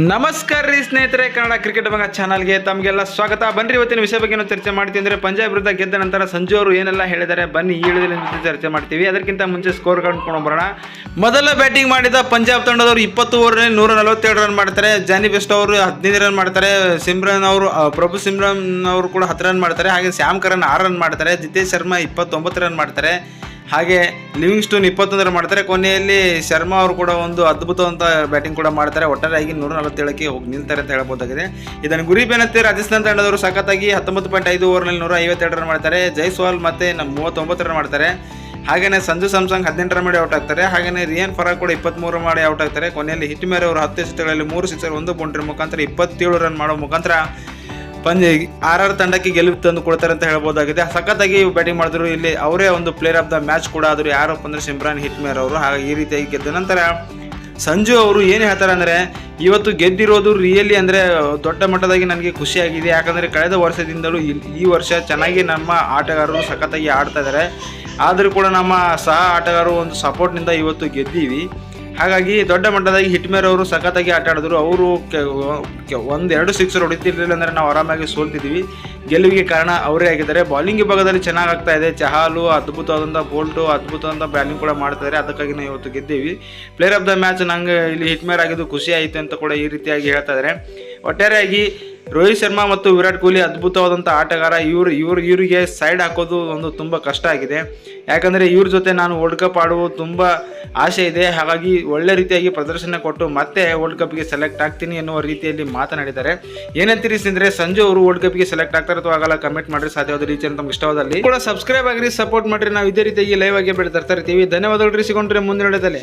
ನಮಸ್ಕಾರ ರೀ ಸ್ನೇಹಿತರೆ, ಕನ್ನಡ ಕ್ರಿಕೆಟ್ ಮಗ ಚಾನಲ್ಗೆ ತಮಗೆಲ್ಲ ಸ್ವಾಗತ. ಬನ್ನಿ ಇವತ್ತಿನ ವಿಷಯ ಬಗ್ಗೆ ಚರ್ಚೆ ಮಾಡ್ತೀವಿ. ಅಂದರೆ ಪಂಜಾಬ್ ವಿರುದ್ಧ ಗೆದ್ದ ನಂತರ ಸಂಜು ಅವರು ಏನೆಲ್ಲ ಹೇಳಿದ್ದಾರೆ ಬನ್ನಿ ಈ ವಿಡಿಯೋದಲ್ಲಿ ಚರ್ಚೆ ಮಾಡ್ತೀವಿ. ಅದಕ್ಕಿಂತ ಮುಂಚೆ ಸ್ಕೋರ್ ಕಂಡುಕೊಂಡು ಬರೋಣ. ಮೊದಲ ಬ್ಯಾಟಿಂಗ್ ಮಾಡಿದ ಪಂಜಾಬ್ ತಂಡದವರು 20 ಓವರ್ನಲ್ಲಿ 147 ರನ್ ಮಾಡ್ತಾರೆ. ಜಾನಿ ಬೆಸ್ಟ್ ಅವರು 15 ರನ್ ಮಾಡ್ತಾರೆ. ಪ್ರಭು ಸಿಮ್ರನ್ ಅವರು ಕೂಡ 10 ರನ್ ಮಾಡ್ತಾರೆ. ಹಾಗೆ ಶ್ಯಾಮ್ ಕರನ್ 6 ರನ್ ಮಾಡ್ತಾರೆ. ಜಿತೇಶ್ ಶರ್ಮಾ 29 ರನ್ ಮಾಡ್ತಾರೆ. ಹಾಗೆ ಲಿವಿಂಗ್ಸ್ಟೋನ್ 21 ರನ್ ಮಾಡ್ತಾರೆ. ಕೊನೆಯಲ್ಲಿ ಶರ್ಮಾ ಅವರು ಕೂಡ ಒಂದು ಅದ್ಭುತವಂತ ಬ್ಯಾಟಿಂಗ್ ಕೂಡ ಮಾಡ್ತಾರೆ. ಒಟ್ಟಾರೆಯಾಗಿ 147ಕ್ಕೆ ಹೋಗಿ ನಿಲ್ತಾರೆ ಅಂತ ಹೇಳ್ಬೋದಾಗಿದೆ. ಇದನ್ನು ಗುರಿ ಬೆನ್ನತ್ತಿ ರಾಜಸ್ಥಾನ ತಂಡದವರು ಸಖತ್ತಾಗಿ 19.5 ಓವರ್ನಲ್ಲಿ 152 ರನ್ ಮಾಡ್ತಾರೆ. ಜೈಸ್ವಾಲ್ ಮತ್ತೆ 39 ರನ್ ಮಾಡ್ತಾರೆ. ಹಾಗೆಯೇ ಸಂಜು ಸ್ಯಾಮ್ಸಂಗ್ 18 ರನ್ ಮಾಡಿ ಔಟ್ ಆಗ್ತಾರೆ. ಹಾಗೆಯೇ ರಿಯಾನ್ ಫರಾಕ್ ಕೂಡ 23 ರನ್ ಮಾಡಿ ಔಟ್ ಆಗ್ತಾರೆ. ಕೊನೆಯಲ್ಲಿ ಹಿಟ್ಮೇರ್ ಅವರು 10 ಎಸೆತಗಳಲ್ಲಿ 3 ಸಿಕ್ಸರ್ 1 ಬೌಂಡ್ರಿ ಮುಖಾಂತರ 27 ರನ್ ಮಾಡೋ ಮುಖಾಂತರ RR ತಂಡಕ್ಕೆ ಗೆಲುವು ತಂದು ಕೊಡ್ತಾರೆ ಅಂತ ಹೇಳ್ಬೋದಾಗಿದೆ. ಸಖತ್ತಾಗಿ ಬ್ಯಾಟಿಂಗ್ ಮಾಡಿದ್ರು. ಇಲ್ಲಿ ಅವರೇ ಒಂದು ಪ್ಲೇಯರ್ ಆಫ್ ದ ಮ್ಯಾಚ್ ಕೂಡ ಆದರು. ಯಾರಪ್ಪ ಅಂದರೆ ಸಿಮ್ರಾನ್ ಹಿಟ್ಮೇರ್ ಅವರು. ಹಾಗೆ ಈ ರೀತಿಯಾಗಿ ಗೆದ್ದ ನಂತರ ಸಂಜು ಅವರು ಏನು ಹೇಳ್ತಾರೆ ಅಂದರೆ, ಇವತ್ತು ಗೆದ್ದಿರೋದು ರಿಯಲಿ ಅಂದರೆ ದೊಡ್ಡ ಮಟ್ಟದಾಗಿ ನನಗೆ ಖುಷಿಯಾಗಿದೆ. ಯಾಕಂದರೆ ಕಳೆದ ವರ್ಷದಿಂದಲೂ ಈ ವರ್ಷ ಚೆನ್ನಾಗಿ ನಮ್ಮ ಆಟಗಾರರು ಸಖತ್ತಾಗಿ ಆಡ್ತಾ ಇದ್ದಾರೆ. ಆದರೂ ಕೂಡ ನಮ್ಮ ಸಹ ಆಟಗಾರರು ಒಂದು ಸಪೋರ್ಟ್ನಿಂದ ಇವತ್ತು ಗೆದ್ದೀವಿ. ಹಾಗಾಗಿ ದೊಡ್ಡ ಮಟ್ಟದಾಗಿ ಹಿಟ್ಮೇರ್ ಅವರು ಸಖತ್ತಾಗಿ ಆಟ ಆಡಿದ್ರು. ಅವರು 1-2 ಸಿಕ್ಸರ್ ಹೊಡಿತಿರ್ಲಿಲ್ಲ ಅಂದರೆ ನಾವು ಆರಾಮಾಗಿ ಸೋಲ್ತಿದ್ದೀವಿ. ಗೆಲುವಿಗೆ ಕಾರಣ ಅವರೇ ಆಗಿದ್ದಾರೆ. ಬಾಲಿಂಗ್ ವಿಭಾಗದಲ್ಲಿ ಚೆನ್ನಾಗಿ ಆಗ್ತಾ ಇದೆ. ಚಹಾಲು ಅದ್ಭುತವಾದಂಥ ಬೋಲ್ಟು ಅದ್ಭುತವಾದಂಥ ಬ್ಯಾಟಿಂಗ್ ಕೂಡ ಮಾಡ್ತಿದ್ದಾರೆ. ಅದಕ್ಕಾಗಿ ನಾವು ಇವತ್ತು ಗೆದ್ದೀವಿ. ಪ್ಲೇಯರ್ ಆಫ್ ದ ಮ್ಯಾಚ್ ನಂಗೆ ಇಲ್ಲಿ ಹಿಟ್ಮೇರ್ ಆಗಿದ್ದು ಖುಷಿ ಆಯಿತು ಅಂತ ಕೂಡ ಈ ರೀತಿಯಾಗಿ ಹೇಳ್ತಾ ಇದ್ದಾರೆ. ಒಟ್ಟಾರೆಯಾಗಿ ರೋಹಿತ್ ಶರ್ಮಾ ಮತ್ತು ವಿರಾಟ್ ಕೊಹ್ಲಿ ಅದ್ಭುತವಾದಂಥ ಆಟಗಾರ. ಇವರಿಗೆ ಸೈಡ್ ಹಾಕೋದು ಒಂದು ತುಂಬ ಕಷ್ಟ ಆಗಿದೆ. ಯಾಕಂದರೆ ಇವ್ರ ಜೊತೆ ನಾನು ವರ್ಲ್ಡ್ ಕಪ್ ಆಡುವ ತುಂಬ ಆಸೆ ಇದೆ. ಹಾಗಾಗಿ ಒಳ್ಳೆ ರೀತಿಯಾಗಿ ಪ್ರದರ್ಶನ ಕೊಟ್ಟು ಮತ್ತೆ ವರ್ಲ್ಡ್ ಕಪ್ಗೆ ಸೆಲೆಕ್ಟ್ ಆಗ್ತೀನಿ ಎನ್ನುವ ರೀತಿಯಲ್ಲಿ ಮಾತನಾಡಿದ್ದಾರೆ. ಏನಂತೀರಿ ಅಂದರೆ ಸಂಜು ಅವರು ವರ್ಲ್ಡ್ ಕಪ್ಗೆ ಸೆಲೆಕ್ಟ್ ಆಗ್ತಾರೆ ಅಥವಾ ಆಗಲ್ಲ ಕಮೆಂಟ್ ಮಾಡಿರಿ. ಸಾಧ್ಯವಾದ ರೀತಿಯಲ್ಲಿ ತಮ್ಗೆ ಇಷ್ಟವಾದಲ್ಲಿ ಕೂಡ ಸಬ್ಸ್ಕ್ರೈಬ್ ಆಗಿರಿ, ಸಪೋರ್ಟ್ ಮಾಡಿರಿ. ನಾವು ಇದೇ ರೀತಿಯಾಗಿ ಲೈವ್ ಆಗಿ ತರ್ತಾ ಇರ್ತೀವಿ. ಧನ್ಯವಾದಗಳು. ಸಿಗೊಂಡ್ರೆ ಮುಂದಿನ ವಿಡಿಯೋದಲ್ಲಿ.